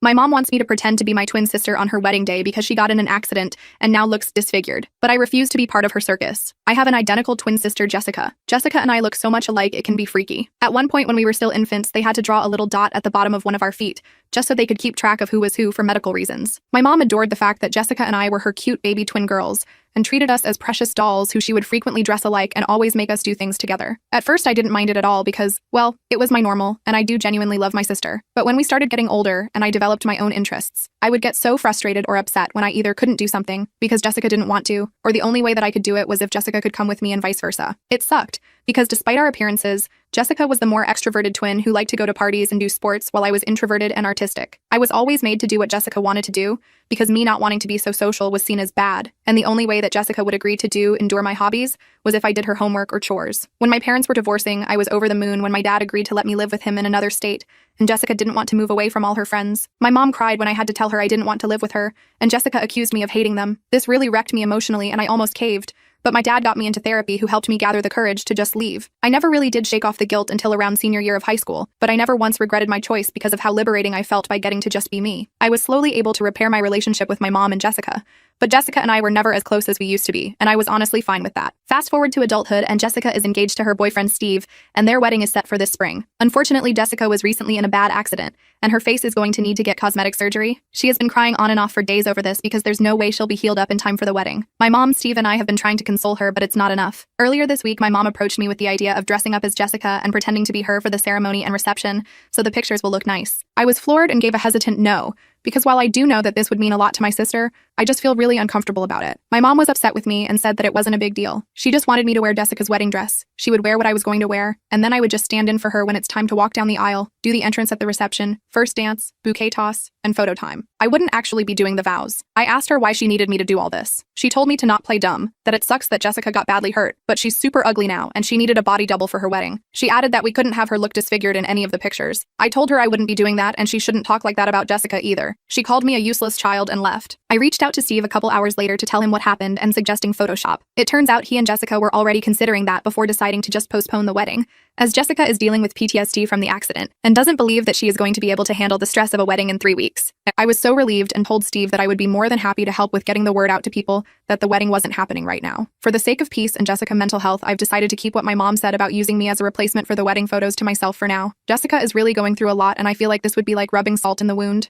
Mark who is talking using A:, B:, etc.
A: My mom wants me to pretend to be my twin sister on her wedding day because she got in an accident and now looks disfigured. But I refuse to be part of her circus. I have an identical twin sister, Jessica. Jessica and I look so much alike it can be freaky. At one point when we were still infants, they had to draw a little dot at the bottom of one of our feet, just so they could keep track of who was who for medical reasons. My mom adored the fact that Jessica and I were her cute baby twin girls, and treated us as precious dolls who she would frequently dress alike and always make us do things together. At first, I didn't mind it at all because, well, it was my normal, and I do genuinely love my sister. But when we started getting older and I developed my own interests, I would get so frustrated or upset when I either couldn't do something because Jessica didn't want to, or the only way that I could do it was if Jessica could come with me and vice versa. It sucked, because despite our appearances, Jessica was the more extroverted twin who liked to go to parties and do sports while I was introverted and artistic. I was always made to do what Jessica wanted to do because me not wanting to be so social was seen as bad, and the only way that Jessica would agree to endure my hobbies was if I did her homework or chores. When my parents were divorcing, I was over the moon when my dad agreed to let me live with him in another state, and Jessica didn't want to move away from all her friends. My mom cried when I had to tell her I didn't want to live with her, and Jessica accused me of hating them. This really wrecked me emotionally and I almost caved. But my dad got me into therapy, who helped me gather the courage to just leave. I never really did shake off the guilt until around senior year of high school, but I never once regretted my choice because of how liberating I felt by getting to just be me. I was slowly able to repair my relationship with my mom and Jessica, but Jessica and I were never as close as we used to be, and I was honestly fine with that. Fast forward to adulthood, and Jessica is engaged to her boyfriend Steve, and their wedding is set for this spring. Unfortunately, Jessica was recently in a bad accident, and her face is going to need to get cosmetic surgery. She has been crying on and off for days over this because there's no way she'll be healed up in time for the wedding. My mom, Steve, and I have been trying to console her, but it's not enough. Earlier this week, my mom approached me with the idea of dressing up as Jessica and pretending to be her for the ceremony and reception, so the pictures will look nice. I was floored and gave a hesitant no, because while I do know that this would mean a lot to my sister, I just feel really uncomfortable about it. My mom was upset with me and said that it wasn't a big deal. She just wanted me to wear Jessica's wedding dress. She would wear what I was going to wear, and then I would just stand in for her when it's time to walk down the aisle, do the entrance at the reception, first dance, bouquet toss, and photo time. I wouldn't actually be doing the vows. I asked her why she needed me to do all this. She told me to not play dumb, that it sucks that Jessica got badly hurt, but she's super ugly now and she needed a body double for her wedding. She added that we couldn't have her look disfigured in any of the pictures. I told her I wouldn't be doing that and she shouldn't talk like that about Jessica either. She called me a useless child and left. I reached out to Steve a couple hours later to tell him what happened and suggesting Photoshop. It turns out he and Jessica were already considering that before deciding to just postpone the wedding, as Jessica is dealing with PTSD from the accident and doesn't believe that she is going to be able to handle the stress of a wedding in 3 weeks. I was so relieved and told Steve that I would be more than happy to help with getting the word out to people that the wedding wasn't happening right now. For the sake of peace and Jessica's mental health, I've decided to keep what my mom said about using me as a replacement for the wedding photos to myself for now. Jessica is really going through a lot, and I feel like this would be like rubbing salt in the wound.